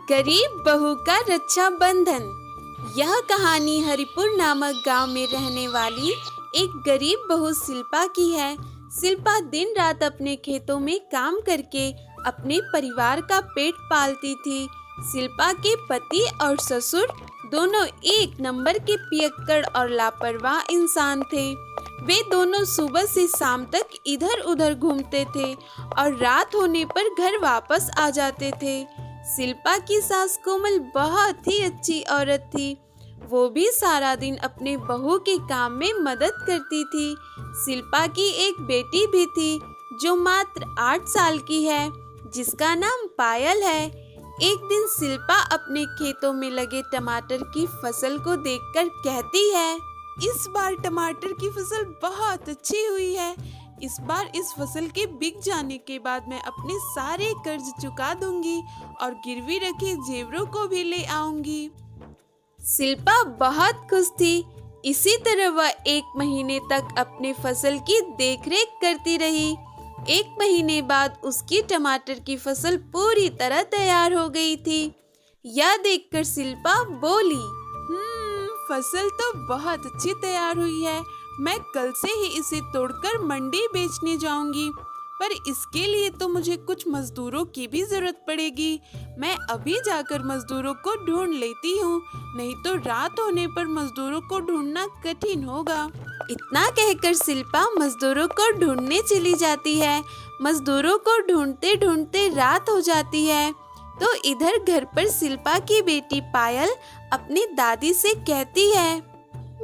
गरीब बहू का रक्षा बंधन। यह कहानी हरिपुर नामक गांव में रहने वाली एक गरीब बहू शिल्पा की है। शिल्पा दिन रात अपने खेतों में काम करके अपने परिवार का पेट पालती थी। शिल्पा के पति और ससुर दोनों एक नंबर के पियक्कड़ और लापरवाह इंसान थे। वे दोनों सुबह से शाम तक इधर उधर घूमते थे और रात होने पर घर वापस आ जाते थे। शिल्पा की सास कोमल बहुत ही अच्छी औरत थी। वो भी सारा दिन अपने बहू के काम में मदद करती थी। शिल्पा की एक बेटी भी थी जो मात्र 8 साल की है, जिसका नाम पायल है। एक दिन शिल्पा अपने खेतों में लगे टमाटर की फसल को देखकर कहती है, इस बार टमाटर की फसल बहुत अच्छी हुई है। इस बार इस फसल के बिक जाने के बाद मैं अपने सारे कर्ज चुका दूंगी और गिरवी रखे जेवरों को भी ले आऊंगी। शिल्पा बहुत खुश थी। इसी तरह वह 1 महीने तक अपने फसल की देखरेख करती रही। 1 महीने बाद उसकी टमाटर की फसल पूरी तरह तैयार हो गई थी। यह देखकर शिल्पा बोली, फसल तो बहुत अच्छी तैयार हुई है। मैं कल से ही इसे तोड़कर मंडी बेचने जाऊंगी, पर इसके लिए तो मुझे कुछ मजदूरों की भी जरूरत पड़ेगी। मैं अभी जाकर मजदूरों को ढूंढ लेती हूँ, नहीं तो रात होने पर मजदूरों को ढूंढना कठिन होगा। इतना कहकर शिल्पा मजदूरों को ढूंढने चली जाती है। मजदूरों को ढूंढते ढूंढते रात हो जाती है। तो इधर घर पर शिल्पा की बेटी पायल अपनी दादी से कहती है,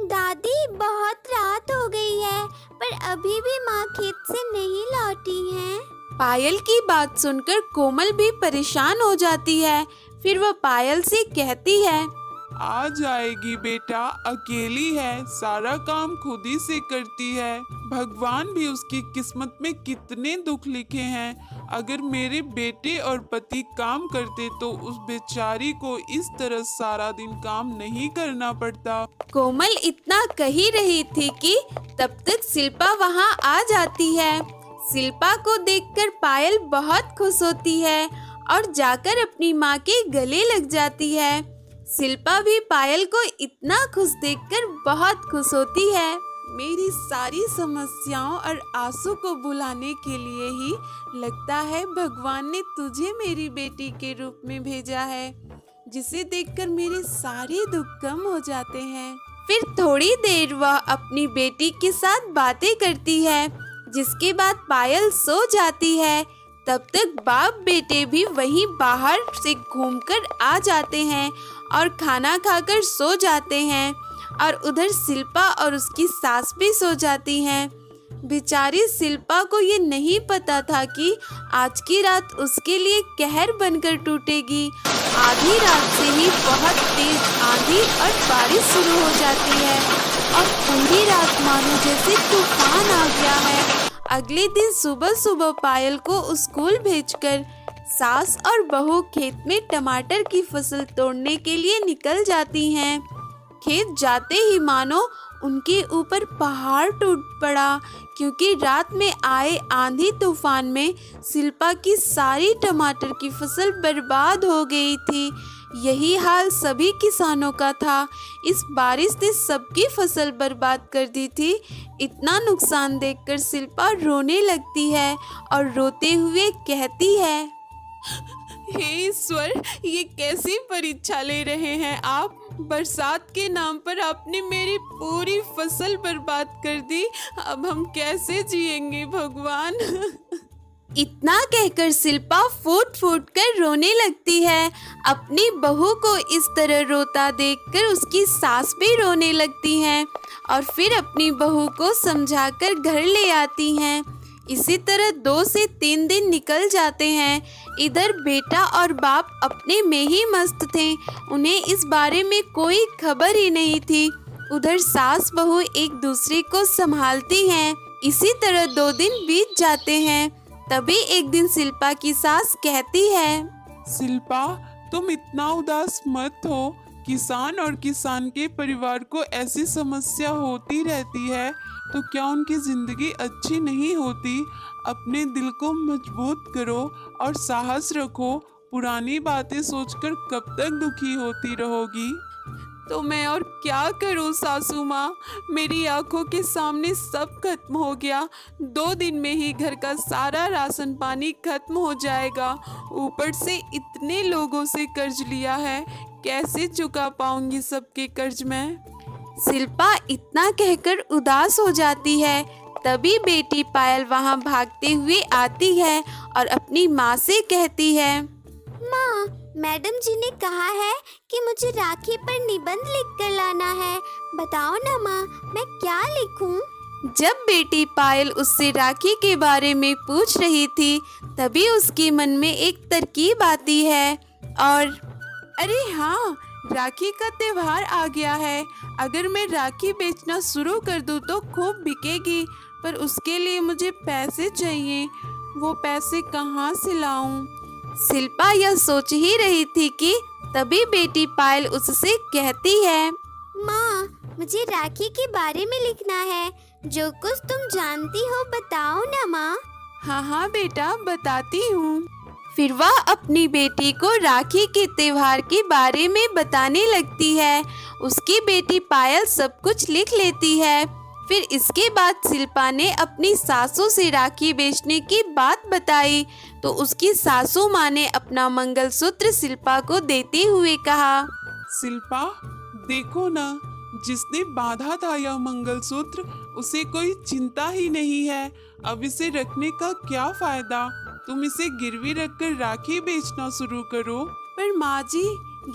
दादी बहुत रात हो गई है, पर अभी भी माँ खेत से नहीं लौटी है। पायल की बात सुनकर कोमल भी परेशान हो जाती है। फिर वह पायल से कहती है, आ जाएगी बेटा, अकेली है, सारा काम खुद ही से करती है। भगवान भी उसकी किस्मत में कितने दुख लिखे हैं। अगर मेरे बेटे और पति काम करते तो उस बेचारी को इस तरह सारा दिन काम नहीं करना पड़ता। कोमल इतना कही रही थी कि तब तक शिल्पा वहाँ आ जाती है। शिल्पा को देखकर पायल बहुत खुश होती है और जाकर अपनी माँ के गले लग जाती है। शिल्पा भी पायल को इतना खुश देखकर बहुत खुश होती है। मेरी सारी समस्याओं और आंसू को भुलाने के लिए ही लगता है भगवान ने तुझे मेरी बेटी के रूप में भेजा है, जिसे देखकर मेरे सारे दुख कम हो जाते हैं। फिर थोड़ी देर वह अपनी बेटी के साथ बातें करती है, जिसके बाद पायल सो जाती है। तब तक बाप बेटे भी वहीं बाहर से घूमकर आ जाते हैं और खाना खाकर सो जाते हैं। और उधर शिल्पा और उसकी सास भी सो जाती हैं। बेचारी शिल्पा को ये नहीं पता था कि आज की रात उसके लिए कहर बनकर टूटेगी। आधी रात से ही बहुत तेज आंधी और बारिश शुरू हो जाती है और पूरी रात मानो जैसे तूफान आ गया है। अगले दिन सुबह सुबह पायल को स्कूल भेजकर सास और बहू खेत में टमाटर की फसल तोड़ने के लिए निकल जाती हैं। खेत जाते ही मानो उनके ऊपर पहाड़ टूट पड़ा, क्योंकि रात में आए आंधी तूफान में शिल्पा की सारी टमाटर की फसल बर्बाद हो गई थी। यही हाल सभी किसानों का था। इस बारिश ने सबकी फसल बर्बाद कर दी थी। इतना नुकसान देखकर शिल्पा रोने लगती है और रोते हुए कहती है, हे ईश्वर, ये कैसी परीक्षा ले रहे हैं आप। बरसात के नाम पर आपने मेरी पूरी फसल बर्बाद कर दी। अब हम कैसे जिएंगे भगवान। इतना कहकर शिल्पा फूट फूट कर रोने लगती है। अपनी बहू को इस तरह रोता देखकर उसकी सास भी रोने लगती हैं और फिर अपनी बहू को समझाकर घर ले आती हैं। इसी तरह 2 से 3 दिन निकल जाते हैं। इधर बेटा और बाप अपने में ही मस्त थे। उन्हें इस बारे में कोई खबर ही नहीं थी। उधर सास बहू एक दूसरे को संभालती हैं। इसी तरह 2 दिन बीत जाते हैं। तभी एक दिन शिल्पा की सास कहती है, शिल्पा, तुम इतना उदास मत हो। किसान और किसान के परिवार को ऐसी समस्या होती रहती है तो क्या उनकी जिंदगी अच्छी नहीं होती। अपने दिल को मजबूत करो और साहस रखो। पुरानी बातें सोचकर कब तक दुखी होती रहोगी? तो मैं और क्या करूं सासू माँ, मेरी आंखों के सामने सब खत्म हो गया। 2 दिन में ही घर का सारा राशन पानी खत्म हो जाएगा। ऊपर से इतने लोगों से कर्ज लिया है, कैसे चुका पाऊंगी सबके कर्ज मैं। शिल्पा इतना कहकर उदास हो जाती है। तभी बेटी पायल वहां भागते हुए आती है और अपनी माँ से कहती है, माँ, मैडम जी ने कहा है कि मुझे राखी पर निबंध लिख कर लाना है। बताओ ना माँ, मैं क्या लिखूं? जब बेटी पायल उससे राखी के बारे में पूछ रही थी, तभी उसके मन में एक तरकीब आती है और अरे हाँ, राखी का त्योहार आ गया है। अगर मैं राखी बेचना शुरू कर दूँ तो खूब बिकेगी, पर उसके लिए मुझे पैसे चाहिए। वो पैसे कहाँ से लाऊं? शिल्पा यह सोच ही रही थी कि तभी बेटी पायल उससे कहती है, माँ, मुझे राखी के बारे में लिखना है। जो कुछ तुम जानती हो बताओ ना माँ। हाँ हाँ बेटा, बताती हूँ। फिर वह अपनी बेटी को राखी के त्योहार के बारे में बताने लगती है। उसकी बेटी पायल सब कुछ लिख लेती है। फिर इसके बाद शिल्पा ने अपनी सासू से राखी बेचने की बात बताई, तो उसकी सासू माँ ने अपना मंगलसूत्र शिल्पा को देते हुए कहा, शिल्पा, देखो ना, जिसने बांधा था यह मंगलसूत्र, उसे कोई चिंता ही नहीं है। अब इसे रखने का क्या फायदा? तुम इसे गिरवी रखकर राखी बेचना शुरू करो। पर माँ जी,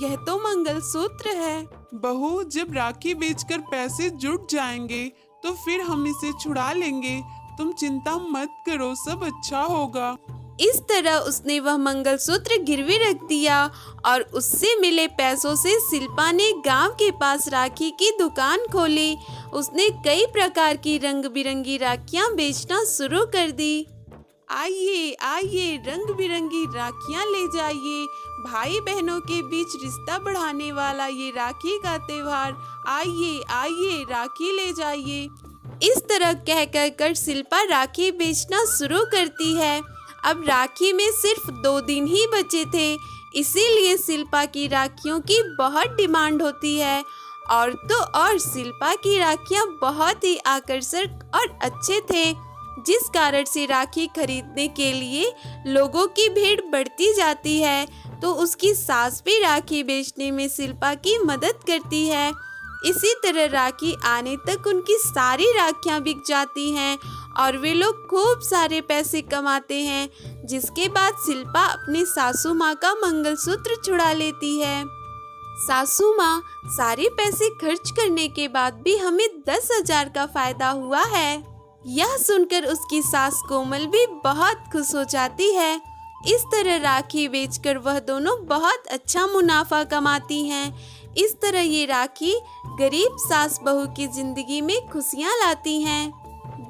यह तो मंगलसूत्र है। बहू, जब राखी बेचकर पैसे जुट जाएंगे तो फिर हम इसे छुड़ा लेंगे। तुम चिंता मत करो, सब अच्छा होगा। इस तरह उसने वह मंगलसूत्र गिरवी रख दिया और उससे मिले पैसों से शिल्पा ने गांव के पास राखी की दुकान खोली। उसने कई प्रकार की रंग बिरंगी राखियां बेचना शुरू कर दी। आइए आइए, रंग बिरंगी राखियां ले जाइए। भाई बहनों के बीच रिश्ता बढ़ाने वाला ये राखी का त्योहार, आइए आइए, राखी ले जाइए। इस तरह कह कर शिल्पा राखी बेचना शुरू करती है। अब राखी में सिर्फ 2 दिन ही बचे थे, इसीलिए शिल्पा की राखियों की बहुत डिमांड होती है। और तो और शिल्पा की राखियां बहुत ही आकर्षक और अच्छे थे, जिस कारण से राखी खरीदने के लिए लोगों की भीड़ बढ़ती जाती है। तो उसकी सास भी राखी बेचने में शिल्पा की मदद करती है। इसी तरह राखी आने तक उनकी सारी राखियां बिक जाती हैं और वे लोग खूब सारे पैसे कमाते हैं, जिसके बाद शिल्पा अपनी सासू माँ का मंगलसूत्र छुड़ा लेती है। सासू माँ, सारे पैसे खर्च करने के बाद भी हमें 10,000 का फायदा हुआ है। यह सुनकर उसकी सास कोमल भी बहुत खुश हो जाती है। इस तरह राखी बेचकर वह दोनों बहुत अच्छा मुनाफा कमाती हैं। इस तरह ये राखी गरीब सास बहू की जिंदगी में खुशियाँ लाती हैं।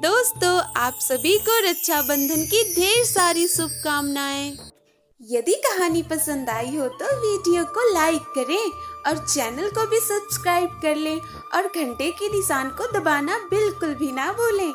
दोस्तों, आप सभी को रक्षाबंधन की ढेर सारी शुभकामनाएं। यदि कहानी पसंद आई हो तो वीडियो को लाइक करें और चैनल को भी सब्सक्राइब कर लें और घंटे के निशान को दबाना बिल्कुल भी ना भूलें।